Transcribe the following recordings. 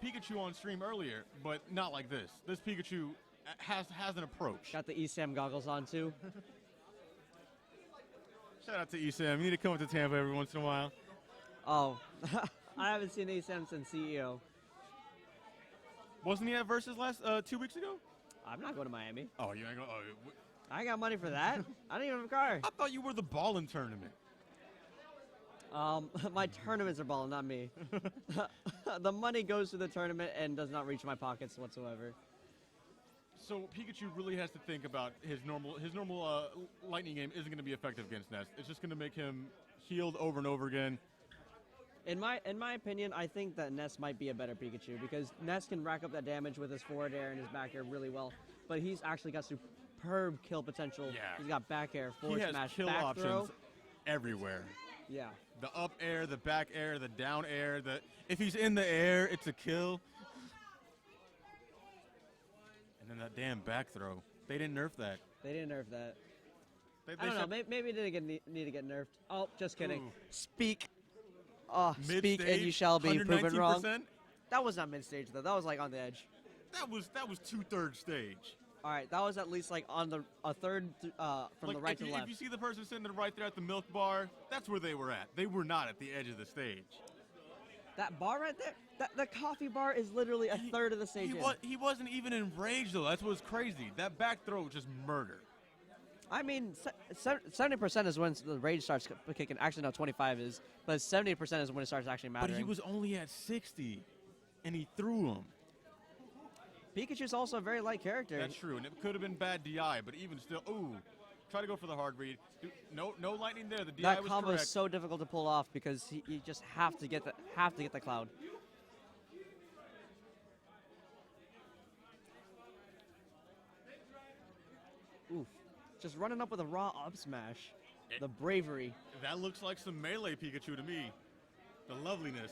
Pikachu on stream earlier, but not like this. This Pikachu has an approach. Got the ESAM goggles on too. Shout out to ESAM. You need to come up to Tampa every once in a while. Oh, I haven't seen ESAM since CEO. Wasn't he at Versus last 2 weeks ago? I'm not going to Miami. Oh, you ain't going. I ain't got money for that. I don't even have a car. I thought you were the ballin' tournament. My tournaments are balling, not me. The money goes to the tournament and does not reach my pockets whatsoever. So Pikachu really has to think about his normal lightning game isn't going to be effective against Nest. It's just going to make him healed over and over again. In my opinion, I think that Ness might be a better Pikachu because Ness can rack up that damage with his forward air and his back air really well, but he's actually got superb kill potential. Yeah. He's got back air, forward he smash, has kill back options throw. everywhere. Yeah. The up air, the back air, the down air. If he's in the air, it's a kill. And then that damn back throw. They didn't nerf that. They didn't nerf that. They I don't know. Maybe it didn't need to get nerfed. Oh, just kidding. Ooh. Speak. Oh, speak Mid-stage, and you shall be proven wrong. 119%? That was not mid-stage, though. That was, like, on the edge. That was 2/3 stage. All right, that was at least, like, on a third from the right to the left. If you see the person sitting right there at the milk bar, that's where they were at. They were not at the edge of the stage. That bar right there, the coffee bar is literally a third of the stage. He wasn't even enraged, though. That's what's crazy. That back throw was just murder. I mean, 70% is when the rage starts kicking. Actually, no, 25 is. But 70% is when it starts actually mattering. But he was only at 60, and he threw him. Pikachu's also a very light character. That's true, and it could have been bad DI, but even still, ooh. Try to go for the hard read. No lightning there. The DI that was combo correct. is so difficult to pull off because you just have to get the cloud. Oof. Just running up with a raw up smash. The bravery. That looks like some melee Pikachu to me. The loveliness.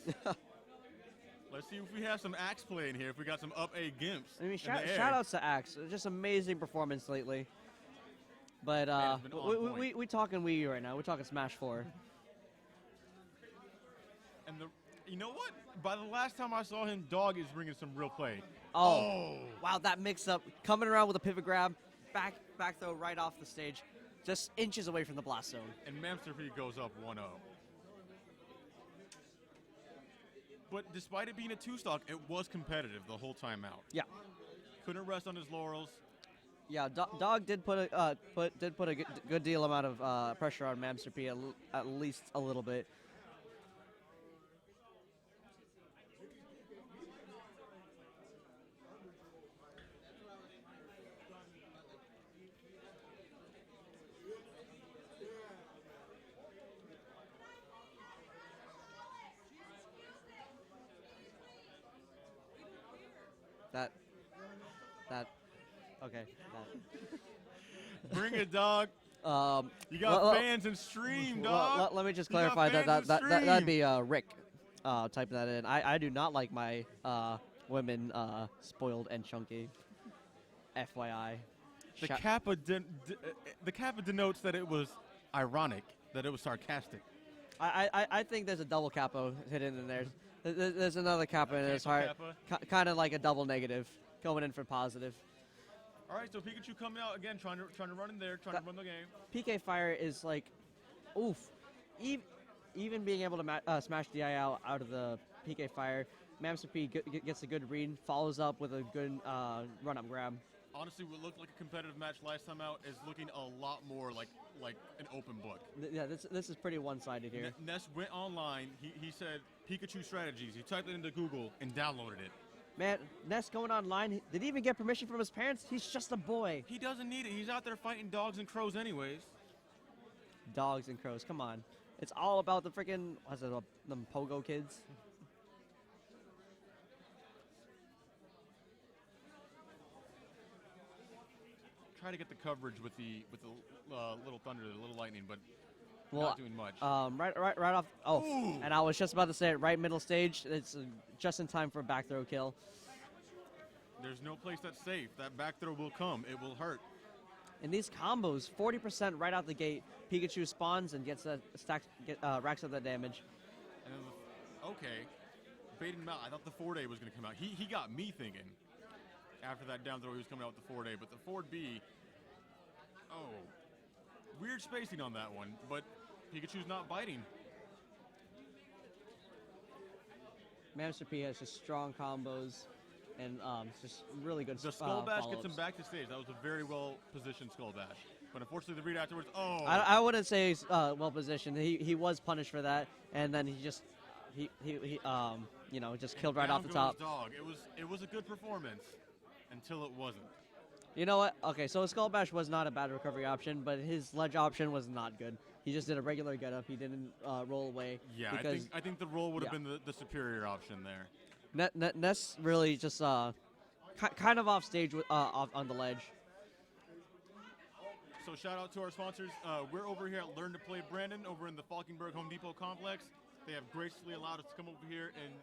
Let's see if we have some Axe play in here, if we got some up A Gimps. I mean, shout outs to Axe. Just amazing performance lately. But we talking Wii U right now. We're talking Smash 4. And you know what? By the last time I saw him, Dog is bringing some real play. Oh. Wow, that mix-up. Coming around with a pivot grab. Back throw right off the stage. Just inches away from the blast zone. And Mamster P goes up 1-0. But despite it being a 2-stock, it was competitive the whole time out. Yeah. Couldn't rest on his laurels. Yeah, Dog did put a good deal amount of pressure on Mamster P, at least a little bit. Okay. Bring it, Dog. You got fans in stream, Dog. Let me just clarify that'd be Rick typing that in. I do not like my women spoiled and chunky. FYI. The kappa denotes that it was ironic, that it was sarcastic. I think there's a double capo hidden in there. There's another kappa in his heart. Kind of like a double negative going in for positive. All right, so Pikachu coming out again, trying to run in there, trying to run the game. PK Fire is like, oof. Even being able to smash DI out of the PK Fire, Mamster P gets a good read, follows up with a good run-up grab. Honestly, what looked like a competitive match last time out is looking a lot more like an open book. Yeah, this is pretty one-sided here. Ness went online. He said Pikachu strategies. He typed it into Google and downloaded it. Man, Ness going online. Did he even get permission from his parents? He's just a boy. He doesn't need it. He's out there fighting dogs and crows anyways. Dogs and crows, come on. It's all about the freaking, them pogo kids. Try to get the coverage with the little thunder, the little lightning, but not doing much. Right off. Oh, Ooh. And I was just about to say it. Right middle stage. It's just in time for a back throw kill. There's no place that's safe. That back throw will come. It will hurt. In these combos, 40% right out the gate. Pikachu spawns and gets that racks up that damage. And okay, baiting him out. I thought the forward A was going to come out. He got me thinking after that down throw he was coming out with the forward A, but the forward B, weird spacing on that one, but Pikachu's not biting. Mr. P has just strong combos and just really good. The Skull Bash gets him follow-ups. back to stage. That was a very well positioned Skull Bash, but unfortunately the read afterwards. I wouldn't say he's well positioned. He was punished for that, and then he just just killed right Down off the goes top. Dog. It was a good performance until it wasn't. You know what? Okay, so a Skull Bash was not a bad recovery option, but his ledge option was not good. He just did a regular get up. He didn't roll away. Yeah, because I think the roll would have yeah. been the superior option there. Ness really just kind of off stage off on the ledge. So shout out to our sponsors. We're over here at Learn to Play Brandon over in the Falkenberg Home Depot complex. They have graciously allowed us to come over here and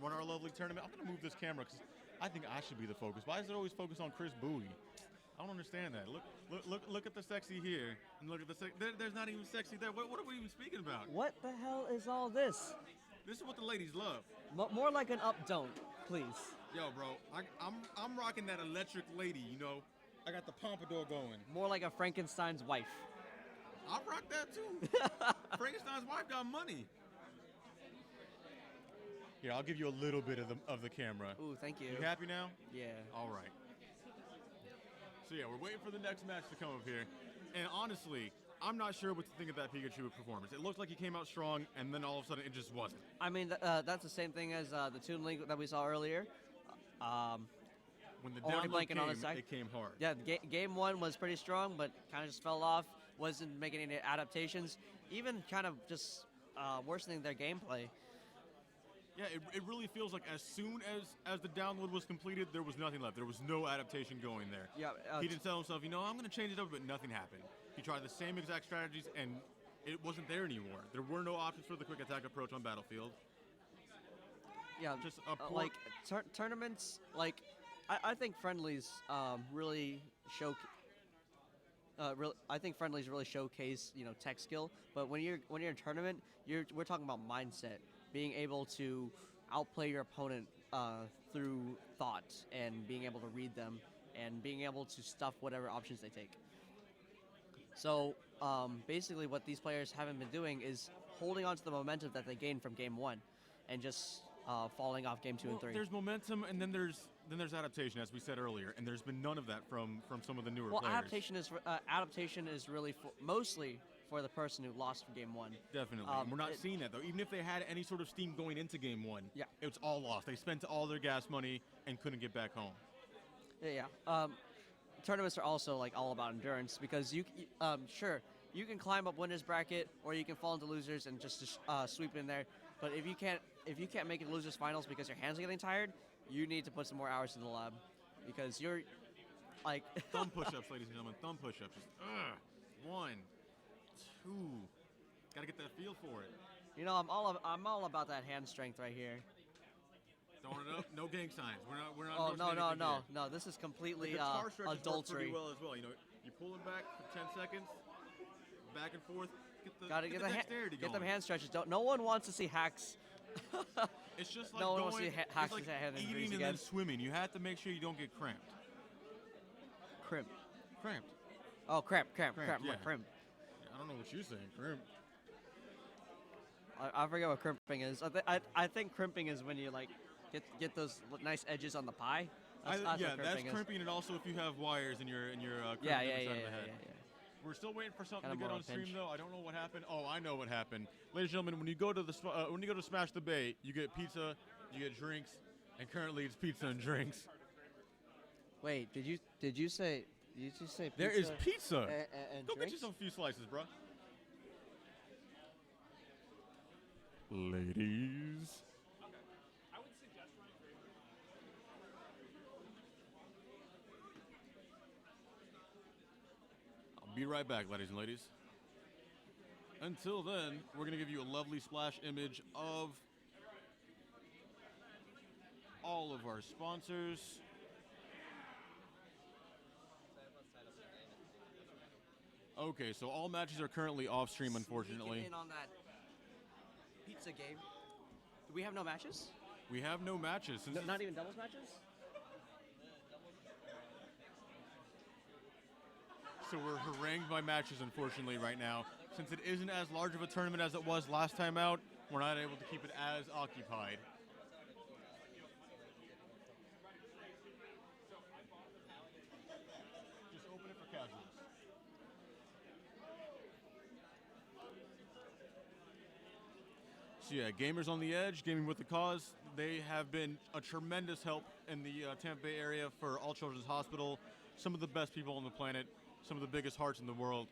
run our lovely tournament. I'm going to move this camera because I think I should be the focus. Why does it always focus on Chris Bowie? I don't understand that. Look at the sexy here, and look at the there's not even sexy there. What are we even speaking about? What the hell is all this? This is what the ladies love. More like an up don't, please. Yo, bro, I'm rocking that electric lady. You know, I got the pompadour going. More like a Frankenstein's wife. I rock that too. Frankenstein's wife got money. Here, I'll give you a little bit of the camera. Ooh, thank you. You happy now? Yeah. All right. So yeah, we're waiting for the next match to come up here. And honestly, I'm not sure what to think of that Pikachu performance. It looked like he came out strong, and then all of a sudden it just wasn't. I mean, that's the same thing as the Toon Link that we saw earlier. When the already download blanking on a sec. it came hard. Yeah, game one was pretty strong, but kind of just fell off. Wasn't making any adaptations. Even kind of just worsening their gameplay. Yeah, it really feels like as soon as the download was completed, there was nothing left. There was no adaptation going there. Yeah, he didn't tell himself, I'm going to change it up, but nothing happened. He tried the same exact strategies, and it wasn't there anymore. There were no options for the quick attack approach on Battlefield. Yeah, just a poor like tournaments. Like I think friendlies really show. I think friendlies really showcase tech skill. But when you're in a tournament, we're talking about mindset. Being able to outplay your opponent through thought and being able to read them and being able to stuff whatever options they take. So basically what these players haven't been doing is holding on to the momentum that they gained from game one and just falling off game two and three. There's momentum and then there's adaptation, as we said earlier, and there's been none of that from some of the newer players. Adaptation is really mostly for the person who lost from game one. Definitely. And we're not seeing that, though. Even if they had any sort of steam going into game one, it was all lost. They spent all their gas money and couldn't get back home. Yeah. Tournaments are also all about endurance because you can climb up winners bracket or you can fall into losers and just sweep in there. But if you can't make it losers finals because your hands are getting tired, you need to put some more hours in the lab because you're like thumb push-ups, ladies and gentlemen. Thumb push-ups. Just, 1, 2. Gotta get that feel for it. I'm all about that hand strength right here. Throwing it up, no gang signs. We're not. Oh no! This is completely the guitar stretches work adultery. Pretty well as well. You pull it back for 10 seconds, back and forth. Gotta get the dexterity get going. them hand stretches. No one wants to see hacks. It's just like no one wants to see hacks like hand eating and then swimming. You have to make sure you don't get cramped. Crimp. Cramped. Oh, cramp. Yeah. Crimp. I don't know what you're saying. Crimp. I forget what crimping is. I think crimping is when you get those nice edges on the pie. That's crimping, and also if you have wires in your yeah. We're still waiting for something Kinda to get more on stream pinch. though. I don't know what happened. Oh, I know what happened. Ladies and gentlemen, when you go to Smash the Bay, you get pizza, you get drinks, and currently it's pizza and drinks. Wait, did you say pizza? There is pizza. And Go drinks? get you some few slices, bro. Ladies. I'll be right back, ladies and ladies. Until then, we're going to give you a lovely splash image of all of our sponsors. Okay, so all matches are currently off stream, unfortunately. In on that pizza game. Do we have no matches? We have no matches. Since Not even doubles matches? So we're harangued by matches, unfortunately, right now. Since it isn't as large of a tournament as it was last time out, we're not able to keep it as occupied. Just open it for casuals. So yeah, Gamers on the Edge, Gaming with the Cause, they have been a tremendous help in the Tampa Bay area for All Children's Hospital. Some of the best people on the planet, some of the biggest hearts in the world.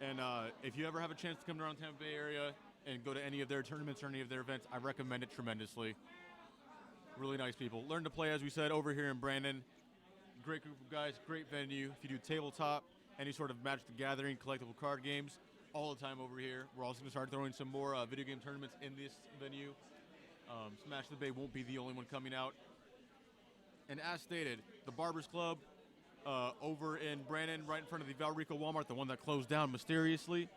And if you ever have a chance to come around Tampa Bay area and go to any of their tournaments or any of their events, I recommend it tremendously. Really nice people. Learn to Play, as we said, over here in Brandon. Great group of guys, great venue. If you do tabletop, any sort of Magic the Gathering, collectible card games, all the time over here. We're also going to start throwing some more video game tournaments in this venue. Smash the Bay won't be the only one coming out. And as stated, the Barbers Club over in Brandon, right in front of the Valrico Walmart, the one that closed down mysteriously.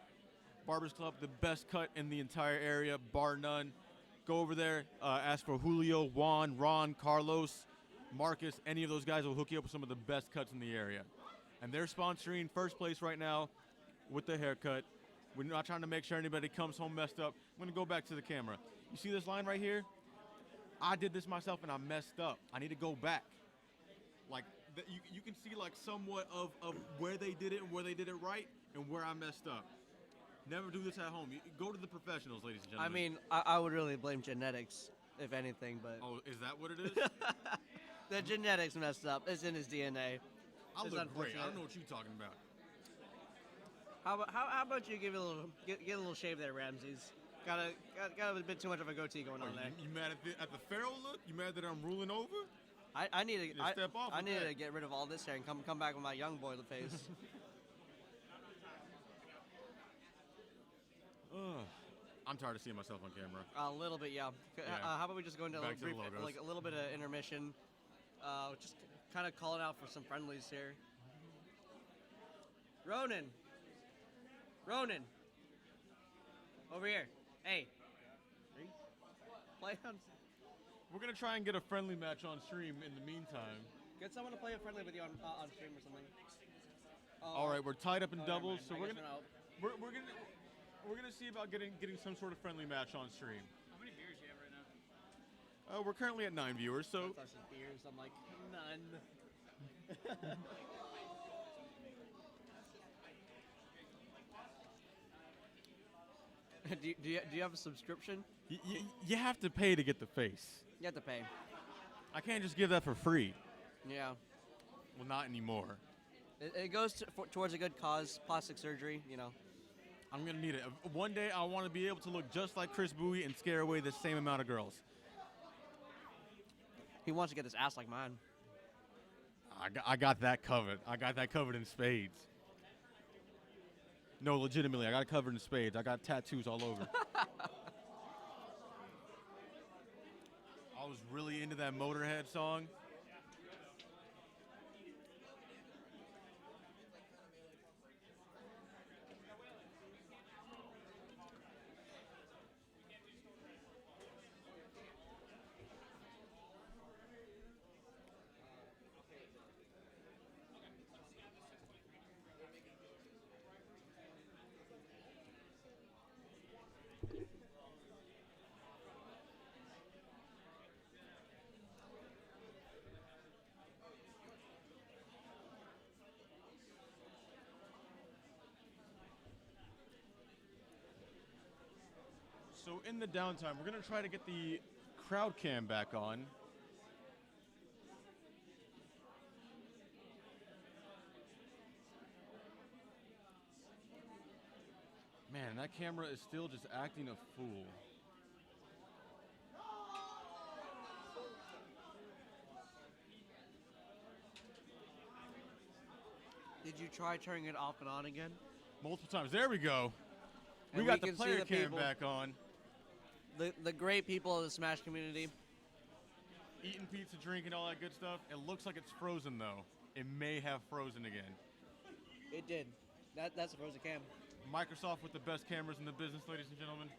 Barbers Club, the best cut in the entire area, bar none. Go over there, ask for Julio, Juan, Ron, Carlos, Marcus. Any of those guys will hook you up with some of the best cuts in the area. And they're sponsoring first place right now with the haircut. We're not trying to make sure anybody comes home messed up. I'm going to go back to the camera. You see this line right here? I did this myself and I messed up. I need to go back. Like, you can see like somewhat of where they did it and where they did it right and where I messed up. Never do this at home. You go to the professionals, ladies and I gentlemen. mean, I would really blame genetics, if anything, but Oh, is that what it is? the genetics messed up. It's in his DNA. I It's look great. I unfortunate. don't know what you're talking about. How about you give it a little get a little shave there, Ramses? Got a bit too much of a goatee going on there. You mad at the Pharaoh look? You mad that I'm ruling over? I need to Yeah, step off I with need that. to get rid of all this hair and come back with my young boy face. Ugh. I'm tired of seeing myself on camera. A little bit, yeah. How about we just go into a Back little to the brief, logos. like a little bit of intermission, just kind of calling out for some friendlies here. Ronan, over here. Hey, play on. We're gonna try and get a friendly match on stream in the meantime. Get someone to play a friendly with you on stream or something. All right, we're tied up in never doubles, mind. so I we're guess gonna we're gonna see about getting some sort of friendly match on stream. How many beers do you have right now? We're currently at 9 viewers, so That's some beers. I'm like none. do you have a subscription? you have to pay to get the face. You have to pay. I can't just give that for free. Yeah. Well, not anymore. It goes towards a good cause, plastic surgery, you know. I'm gonna need it. One day I want to be able to look just like Chris Bowie and scare away the same amount of girls. He wants to get his ass like mine. I got that covered. I got that covered in spades. No, legitimately, I got it covered in spades. I got tattoos all over. I was really into that Motorhead song. So in the downtime, we're gonna try to get the crowd cam back on. Man, that camera is still just acting a fool. Did you try turning it off and on again? Multiple times. There we go. And We got the can see player the cam people. back on. The great people of the Smash community. Eating pizza, drinking, all that good stuff. It looks like it's frozen though. It may have frozen again. It did. That's a frozen cam. Microsoft with the best cameras in the business, ladies and gentlemen.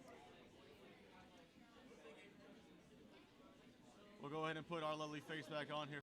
We'll go ahead and put our lovely face back on here.